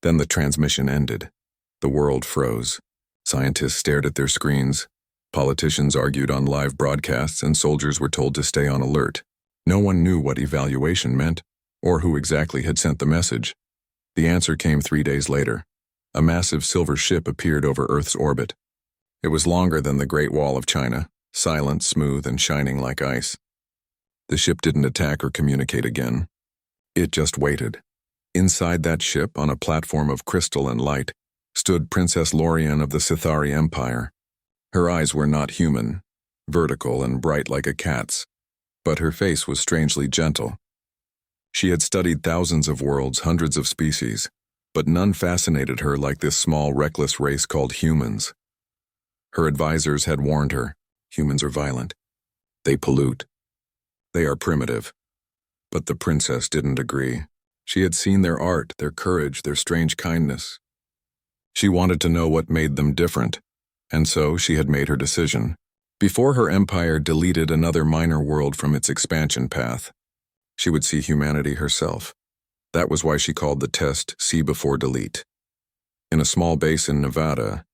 Then the transmission ended. The world froze. Scientists stared at their screens. Politicians argued on live broadcasts, and soldiers were told to stay on alert. No one knew what evaluation meant, or who exactly had sent the message. The answer came 3 days later. A massive silver ship appeared over Earth's orbit. It was longer than the Great Wall of China, silent, smooth, and shining like ice. The ship didn't attack or communicate again. It just waited. Inside that ship, on a platform of crystal and light, stood Princess Lorien of the Sithari Empire. Her eyes were not human, vertical and bright like a cat's, but her face was strangely gentle. She had studied thousands of worlds, hundreds of species, but none fascinated her like this small, reckless race called humans. Her advisors had warned her, humans are violent. They pollute. They are primitive. But the princess didn't agree. She had seen their art, their courage, their strange kindness. She wanted to know what made them different, and so she had made her decision. Before her empire deleted another minor world from its expansion path, she would see humanity herself. That was why she called the test See Before Delete. In a small base in Nevada,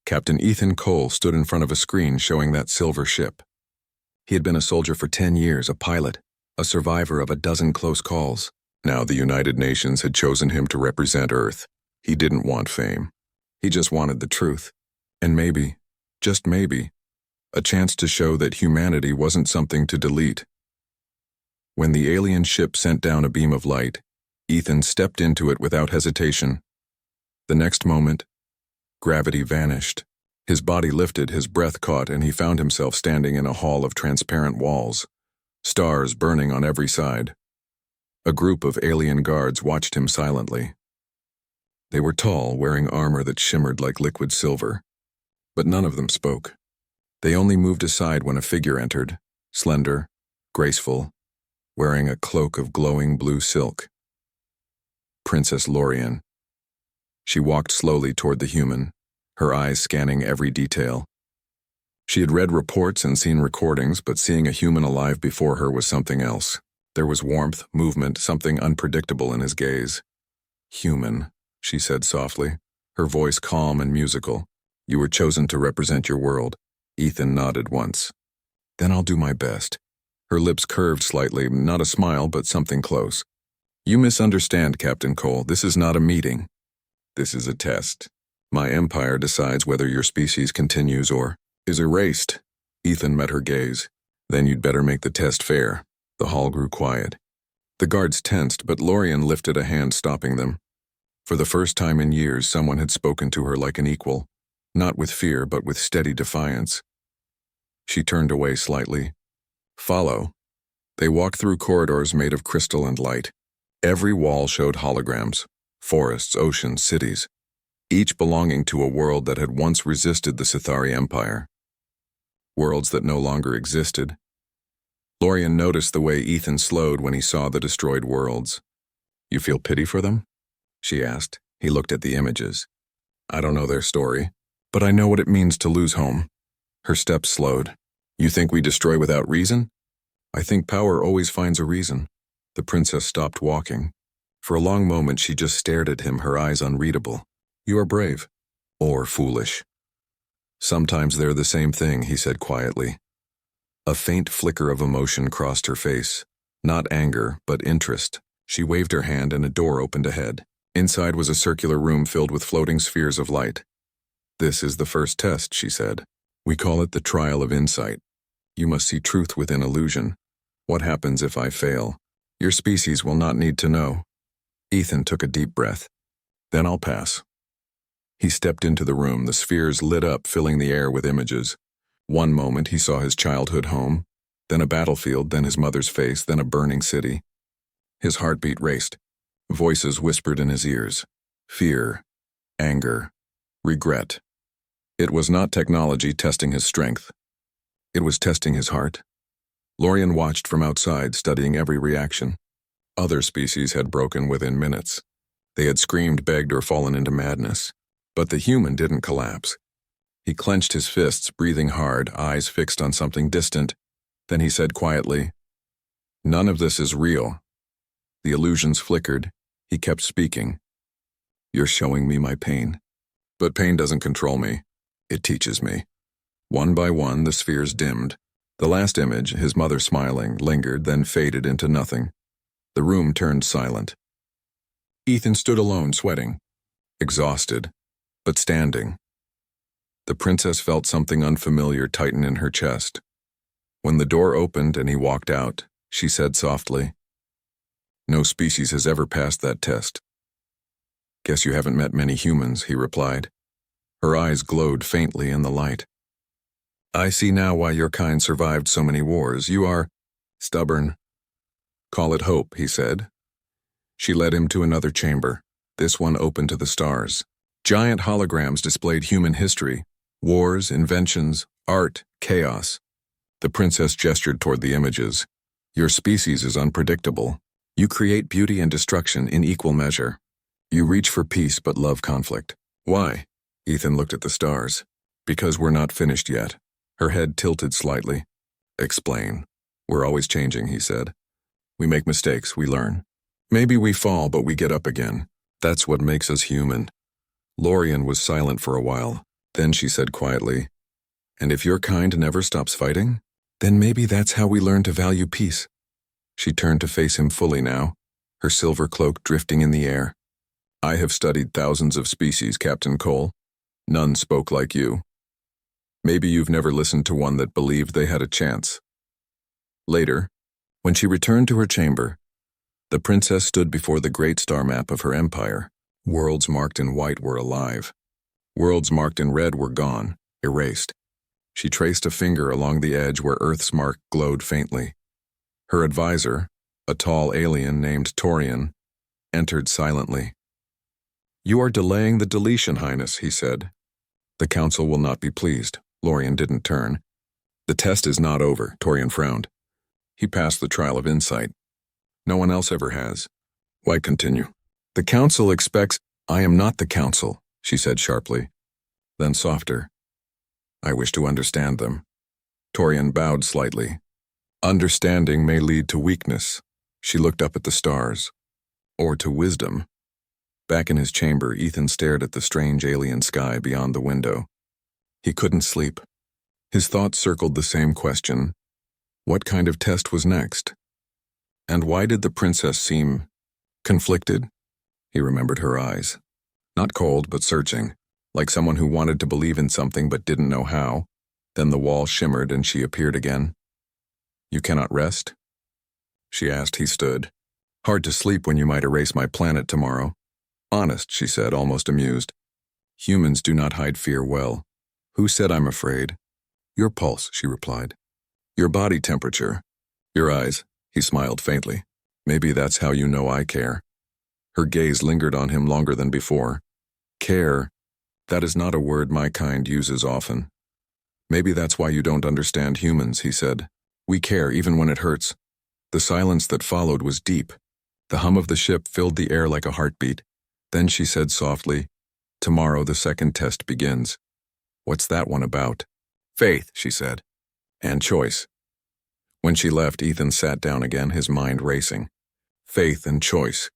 Captain Ethan Cole stood in front of a screen showing that silver ship. He had been a soldier for 10 years, a pilot, a survivor of a dozen close calls. Now the United Nations had chosen him to represent Earth. He didn't want fame. He just wanted the truth. And maybe, just maybe, a chance to show that humanity wasn't something to delete. When the alien ship sent down a beam of light, Ethan stepped into it without hesitation. The next moment, gravity vanished. His body lifted, his breath caught, and he found himself standing in a hall of transparent walls, stars burning on every side. A group of alien guards watched him silently. They were tall, wearing armor that shimmered like liquid silver, but none of them spoke. They only moved aside when a figure entered, slender, graceful, wearing a cloak of glowing blue silk. Princess Lorien. She walked slowly toward the human, her eyes scanning every detail. She had read reports and seen recordings, but seeing a human alive before her was something else. There was warmth, movement, something unpredictable in his gaze. Human, she said softly, her voice calm and musical. You were chosen to represent your world. Ethan nodded once. Then I'll do my best. Her lips curved slightly, not a smile, but something close. You misunderstand, Captain Cole. This is not a meeting. This is a test. My empire decides whether your species continues or is erased. Ethan met her gaze. Then you'd better make the test fair. The hall grew quiet. The guards tensed, but Lorien lifted a hand, stopping them. For the first time in years, someone had spoken to her like an equal, not with fear, but with steady defiance. She turned away slightly. Follow. They walked through corridors made of crystal and light. Every wall showed holograms, forests, oceans, cities, each belonging to a world that had once resisted the Sithari Empire. Worlds that no longer existed. Lorien noticed the way Ethan slowed when he saw the destroyed worlds. You feel pity for them? She asked. He looked at the images. I don't know their story, but I know what it means to lose home. Her steps slowed. You think we destroy without reason? I think power always finds a reason. The princess stopped walking. For a long moment she just stared at him, her eyes unreadable. You are brave. Or foolish. Sometimes they're the same thing, he said quietly. A faint flicker of emotion crossed her face. Not anger, but interest. She waved her hand and a door opened ahead. Inside was a circular room filled with floating spheres of light. This is the first test, she said. We call it the trial of insight. You must see truth within illusion. What happens if I fail? Your species will not need to know. Ethan took a deep breath. Then I'll pass. He stepped into the room, the spheres lit up, filling the air with images. One moment he saw his childhood home, then a battlefield, then his mother's face, then a burning city. His heartbeat raced. Voices whispered in his ears. Fear, anger, regret. It was not technology testing his strength. It was testing his heart. Lorien watched from outside, studying every reaction. Other species had broken within minutes. They had screamed, begged, or fallen into madness. But the human didn't collapse. He clenched his fists, breathing hard, eyes fixed on something distant. Then he said quietly, None of this is real. The illusions flickered. He kept speaking. You're showing me my pain. But pain doesn't control me. It teaches me. One by one, the spheres dimmed. The last image, his mother smiling, lingered, then faded into nothing. The room turned silent. Ethan stood alone, sweating. Exhausted, but standing. The princess felt something unfamiliar tighten in her chest. When the door opened and he walked out, she said softly, "No species has ever passed that test." "Guess you haven't met many humans," he replied. Her eyes glowed faintly in the light. "I see now why your kind survived so many wars. You are stubborn." "Call it hope," he said. She led him to another chamber, this one open to the stars. Giant holograms displayed human history, wars, inventions, art, chaos. The princess gestured toward the images. "Your species is unpredictable. You create beauty and destruction in equal measure. You reach for peace but love conflict. Why?" Ethan looked at the stars. "Because we're not finished yet." Her head tilted slightly. "Explain." "We're always changing," he said. "We make mistakes, we learn. Maybe we fall, but we get up again. That's what makes us human." Lorien was silent for a while. Then she said quietly, "And if your kind never stops fighting, then maybe that's how we learn to value peace." She turned to face him fully now, her silver cloak drifting in the air. "I have studied thousands of species, Captain Cole. None spoke like you. Maybe you've never listened to one that believed they had a chance." Later, when she returned to her chamber, the princess stood before the great star map of her empire. Worlds marked in white were alive. Worlds marked in red were gone, erased. She traced a finger along the edge where Earth's mark glowed faintly. Her advisor, a tall alien named Torian, entered silently. "You are delaying the deletion, Highness," he said. "The council will not be pleased." Lorien didn't turn. "The test is not over," Torian frowned. "He passed the trial of insight. No one else ever has. Why continue?" "The council expects—" "I am not the council," she said sharply. Then softer, "I wish to understand them." Torian bowed slightly. "Understanding may lead to weakness." She looked up at the stars. "Or to wisdom." Back in his chamber, Ethan stared at the strange alien sky beyond the window. He couldn't sleep. His thoughts circled the same question. What kind of test was next? And why did the princess seem conflicted? He remembered her eyes. Not cold, but searching, like someone who wanted to believe in something but didn't know how. Then the wall shimmered and she appeared again. "You cannot rest?" she asked. He stood. "Hard to sleep when you might erase my planet tomorrow." "Honest," she said, almost amused. "Humans do not hide fear well." "Who said I'm afraid?" "Your pulse," she replied. "Your body temperature." "Your eyes." He smiled faintly. "Maybe that's how you know I care." Her gaze lingered on him longer than before. "Care, that is not a word my kind uses often." "Maybe that's why you don't understand humans," he said. "We care even when it hurts." The silence that followed was deep. The hum of the ship filled the air like a heartbeat. Then she said softly, "Tomorrow the second test begins." "What's that one about?" "Faith," she said. "And choice." When she left, Ethan sat down again, his mind racing. Faith and choice.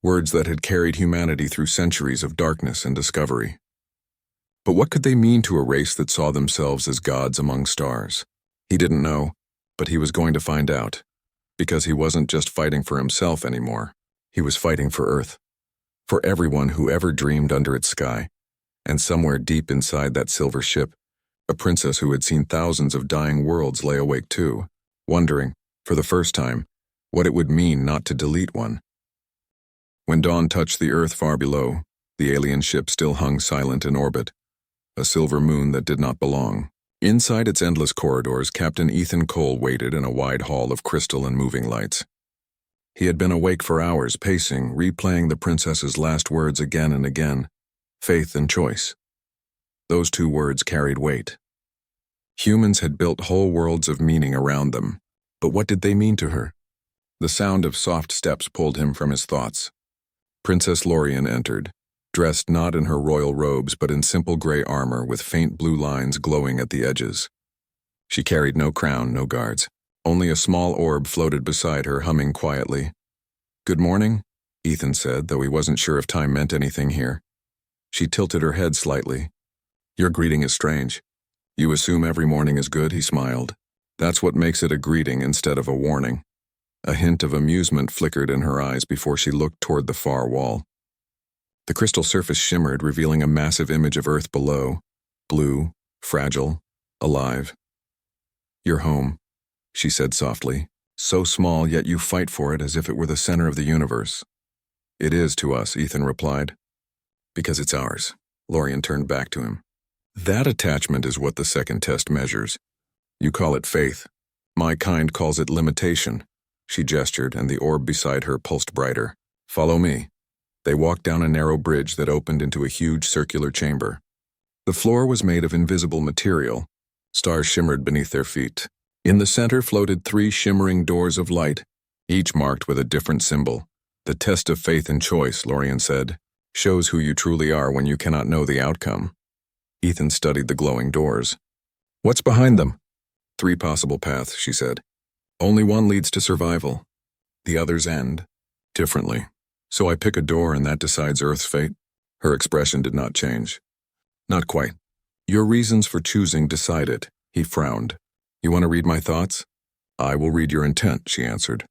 Words that had carried humanity through centuries of darkness and discovery. But what could they mean to a race that saw themselves as gods among stars? He didn't know, but he was going to find out. Because he wasn't just fighting for himself anymore. He was fighting for Earth. For everyone who ever dreamed under its sky. And somewhere deep inside that silver ship, a princess who had seen thousands of dying worlds lay awake too, wondering, for the first time, what it would mean not to delete one. When dawn touched the Earth far below, the alien ship still hung silent in orbit, a silver moon that did not belong. Inside its endless corridors, Captain Ethan Cole waited in a wide hall of crystal and moving lights. He had been awake for hours, pacing, replaying the princess's last words again and again. Faith and choice. Those two words carried weight. Humans had built whole worlds of meaning around them, but what did they mean to her? The sound of soft steps pulled him from his thoughts. Princess Lorien entered, dressed not in her royal robes but in simple gray armor with faint blue lines glowing at the edges. She carried no crown, no guards. Only a small orb floated beside her, humming quietly. "Good morning," Ethan said, though he wasn't sure if time meant anything here. She tilted her head slightly. Your greeting is strange. You assume every morning is good, he smiled. That's what makes it a greeting instead of a warning. A hint of amusement flickered in her eyes before she looked toward the far wall. The crystal surface shimmered, revealing a massive image of Earth below, blue, fragile, alive. Your home, she said softly. So small, yet you fight for it as if it were the center of the universe. It is to us, Ethan replied. Because it's ours. Lorien turned back to him. That attachment is what the second test measures. You call it faith. My kind calls it limitation. She gestured, and the orb beside her pulsed brighter. Follow me. They walked down a narrow bridge that opened into a huge circular chamber. The floor was made of invisible material. Stars shimmered beneath their feet. In the center floated 3 shimmering doors of light, each marked with a different symbol. The test of faith and choice, Lorien said, shows who you truly are when you cannot know the outcome. Ethan studied the glowing doors. What's behind them? 3 possible paths, she said. Only one leads to survival. The others end differently. So I pick a door and that decides Earth's fate? Her expression did not change. Not quite. Your reasons for choosing decide it, he frowned. You want to read my thoughts? I will read your intent, she answered.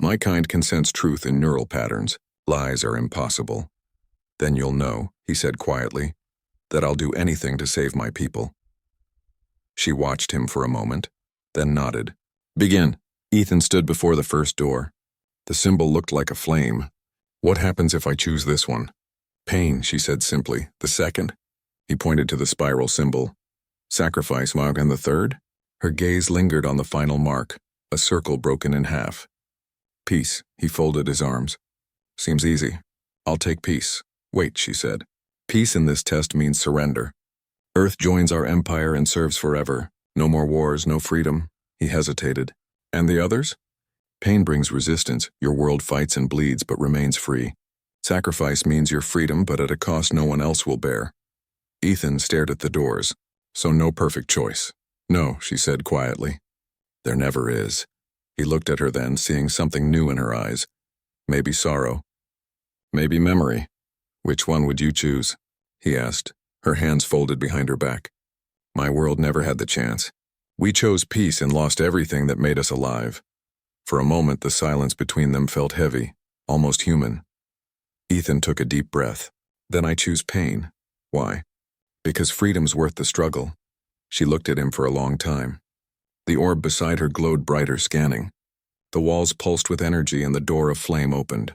My kind can sense truth in neural patterns. Lies are impossible. Then you'll know, he said quietly, that I'll do anything to save my people. She watched him for a moment, then nodded. Begin. Ethan stood before the first door. The symbol looked like a flame. What happens if I choose this one? Pain, she said simply. The second? He pointed to the spiral symbol. Sacrifice, and the third? Her gaze lingered on the final mark, a circle broken in half. Peace, he folded his arms. Seems easy. I'll take peace. Wait, she said. Peace in this test means surrender. Earth joins our empire and serves forever. No more wars, no freedom. He hesitated. And the others? Pain brings resistance. Your world fights and bleeds but remains free. Sacrifice means your freedom but at a cost no one else will bear. Ethan stared at the doors. So no perfect choice. No, she said quietly. There never is. He looked at her then, seeing something new in her eyes. Maybe sorrow. Maybe memory. Which one would you choose? He asked, her hands folded behind her back. My world never had the chance. We chose peace and lost everything that made us alive. For a moment, the silence between them felt heavy, almost human. Ethan took a deep breath. Then I choose pain. Why? Because freedom's worth the struggle. She looked at him for a long time. The orb beside her glowed brighter, scanning. The walls pulsed with energy and the door of flame opened.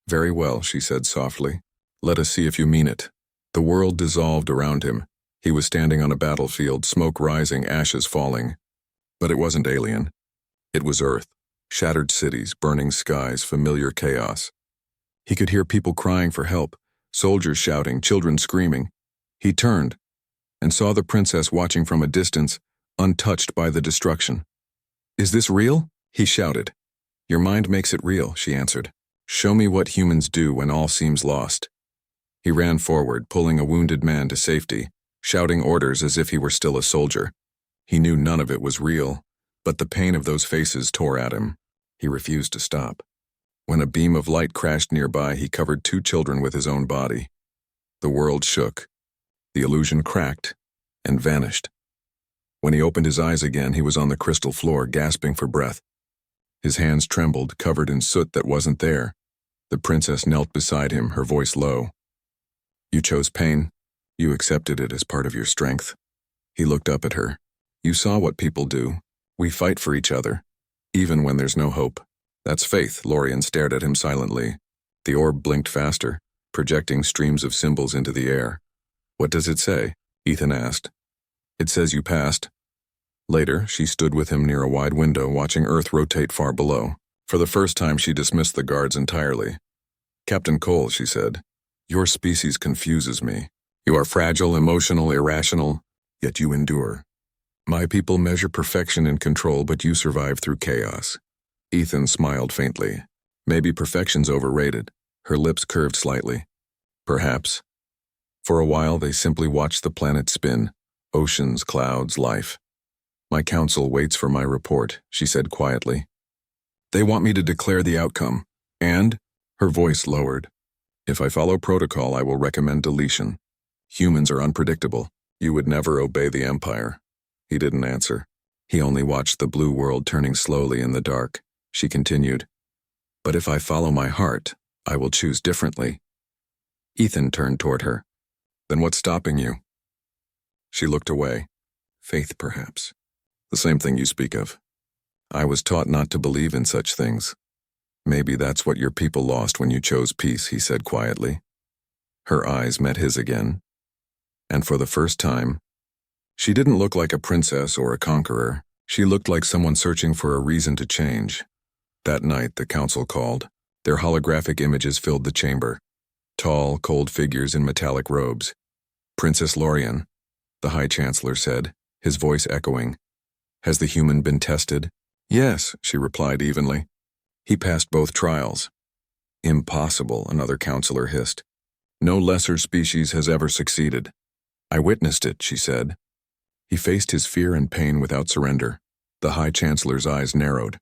Very well, she said softly. Let us see if you mean it. The world dissolved around him. He was standing on a battlefield, smoke rising, ashes falling. But it wasn't alien. It was Earth. Shattered cities, burning skies, familiar chaos. He could hear people crying for help, soldiers shouting, children screaming. He turned and saw the princess watching from a distance, untouched by the destruction. Is this real? He shouted. Your mind makes it real, she answered. Show me what humans do when all seems lost. He ran forward, pulling a wounded man to safety, shouting orders as if he were still a soldier. He knew none of it was real, but the pain of those faces tore at him. He refused to stop. When a beam of light crashed nearby, he covered 2 children with his own body. The world shook. The illusion cracked and vanished. When he opened his eyes again, he was on the crystal floor, gasping for breath. His hands trembled, covered in soot that wasn't there. The princess knelt beside him, her voice low. You chose pain. You accepted it as part of your strength. He looked up at her. You saw what people do. We fight for each other, even when there's no hope. That's faith. Lorien stared at him silently. The orb blinked faster, projecting streams of symbols into the air. What does it say? Ethan asked. It says you passed. Later, she stood with him near a wide window, watching Earth rotate far below. For the first time, she dismissed the guards entirely. Captain Cole, she said, your species confuses me. You are fragile, emotional, irrational, yet you endure. My people measure perfection in control, but you survive through chaos. Ethan smiled faintly. Maybe perfection's overrated. Her lips curved slightly. Perhaps. For a while, they simply watched the planet spin. Oceans, clouds, life. My council waits for my report, she said quietly. They want me to declare the outcome. And? Her voice lowered. If I follow protocol, I will recommend deletion. Humans are unpredictable. You would never obey the Empire. He didn't answer. He only watched the blue world turning slowly in the dark. She continued, "But if I follow my heart, I will choose differently." Ethan turned toward her. "Then what's stopping you?" She looked away. "Faith, perhaps. The same thing you speak of. I was taught not to believe in such things. Maybe that's what your people lost when you chose peace," he said quietly. Her eyes met his again. And for the first time, she didn't look like a princess or a conqueror. She looked like someone searching for a reason to change. That night, the council called. Their holographic images filled the chamber. Tall, cold figures in metallic robes. "Princess Lorien," the High Chancellor said, his voice echoing. "Has the human been tested?" "Yes," she replied evenly. "He passed both trials." "Impossible," another counselor hissed. "No lesser species has ever succeeded." "I witnessed it," she said. He faced his fear and pain without surrender. The High Chancellor's eyes narrowed.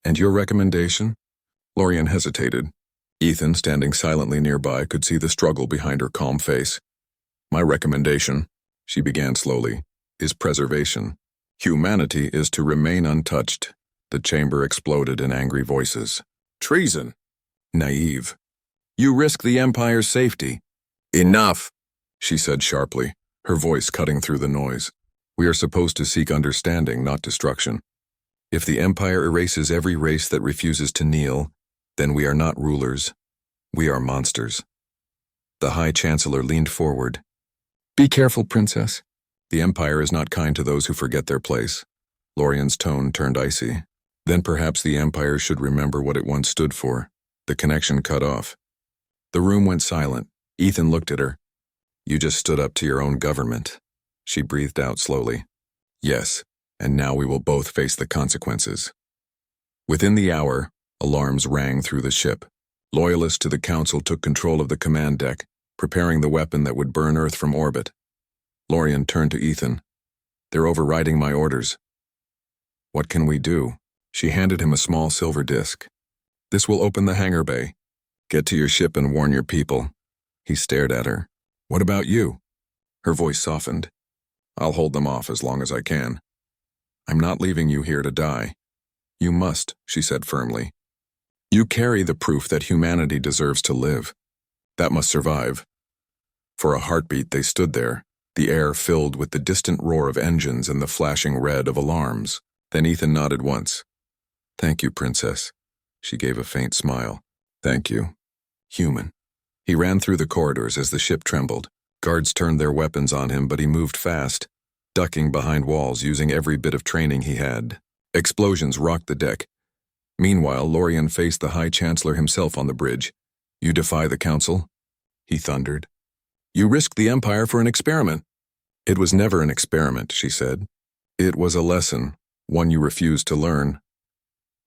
"And your recommendation?" Lorien hesitated. Ethan, standing silently nearby, could see the struggle behind her calm face. "My recommendation," she began slowly, "is preservation. Humanity is to remain untouched." The chamber exploded in angry voices. "Treason! Naive! You risk the Empire's safety." "Enough!" she said sharply, her voice cutting through the noise. "We are supposed to seek understanding, not destruction. If the Empire erases every race that refuses to kneel, then we are not rulers. We are monsters." The High Chancellor leaned forward. "Be careful, Princess. The Empire is not kind to those who forget their place." Lorien's tone turned icy. "Then perhaps the Empire should remember what it once stood for." The connection cut off. The room went silent. Ethan looked at her. "You just stood up to your own government." She breathed out slowly. "Yes, and now we will both face the consequences." Within the hour, alarms rang through the ship. Loyalists to the Council took control of the command deck, preparing the weapon that would burn Earth from orbit. Lorien turned to Ethan. "They're overriding my orders." "What can we do?" She handed him a small silver disc. "This will open the hangar bay. Get to your ship and warn your people." He stared at her. "What about you?" Her voice softened. "I'll hold them off as long as I can. I'm not leaving you here to die." "You must," she said firmly. "You carry the proof that humanity deserves to live. That must survive." For a heartbeat they stood there, the air filled with the distant roar of engines and the flashing red of alarms. Then Ethan nodded once. "Thank you, Princess." She gave a faint smile. "Thank you. Human." He ran through the corridors as the ship trembled. Guards turned their weapons on him, but he moved fast, ducking behind walls using every bit of training he had. Explosions rocked the deck. Meanwhile, Lorien faced the High Chancellor himself on the bridge. "You defy the Council?" he thundered. "You risked the Empire for an experiment." "It was never an experiment," she said. "It was a lesson, one you refused to learn.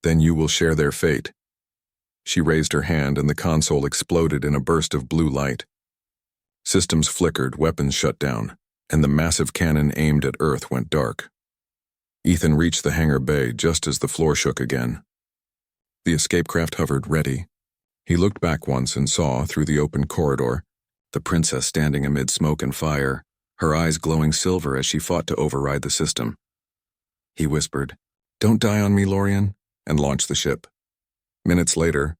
Then you will share their fate." She raised her hand and the console exploded in a burst of blue light. Systems flickered, weapons shut down, and the massive cannon aimed at Earth went dark. Ethan reached the hangar bay just as the floor shook again. The escape craft hovered, ready. He looked back once and saw, through the open corridor, the princess standing amid smoke and fire, her eyes glowing silver as she fought to override the system. He whispered, "Don't die on me, Lorien," and launched the ship. Minutes later,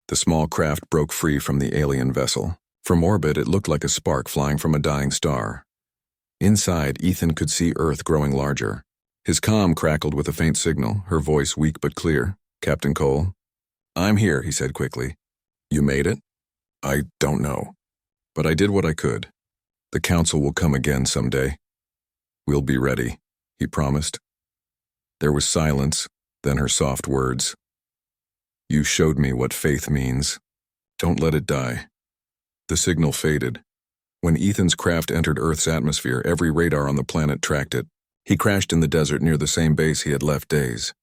the small craft broke free from the alien vessel. From orbit, it looked like a spark flying from a dying star. Inside, Ethan could see Earth growing larger. His comm crackled with a faint signal, her voice weak but clear. "Captain Cole?" "I'm here," he said quickly. "You made it?" "I don't know. But I did what I could. The Council will come again someday." "We'll be ready," he promised. There was silence, then her soft words. "You showed me what faith means. Don't let it die." The signal faded. When Ethan's craft entered Earth's atmosphere, every radar on the planet tracked it. He crashed in the desert near the same base he had left days.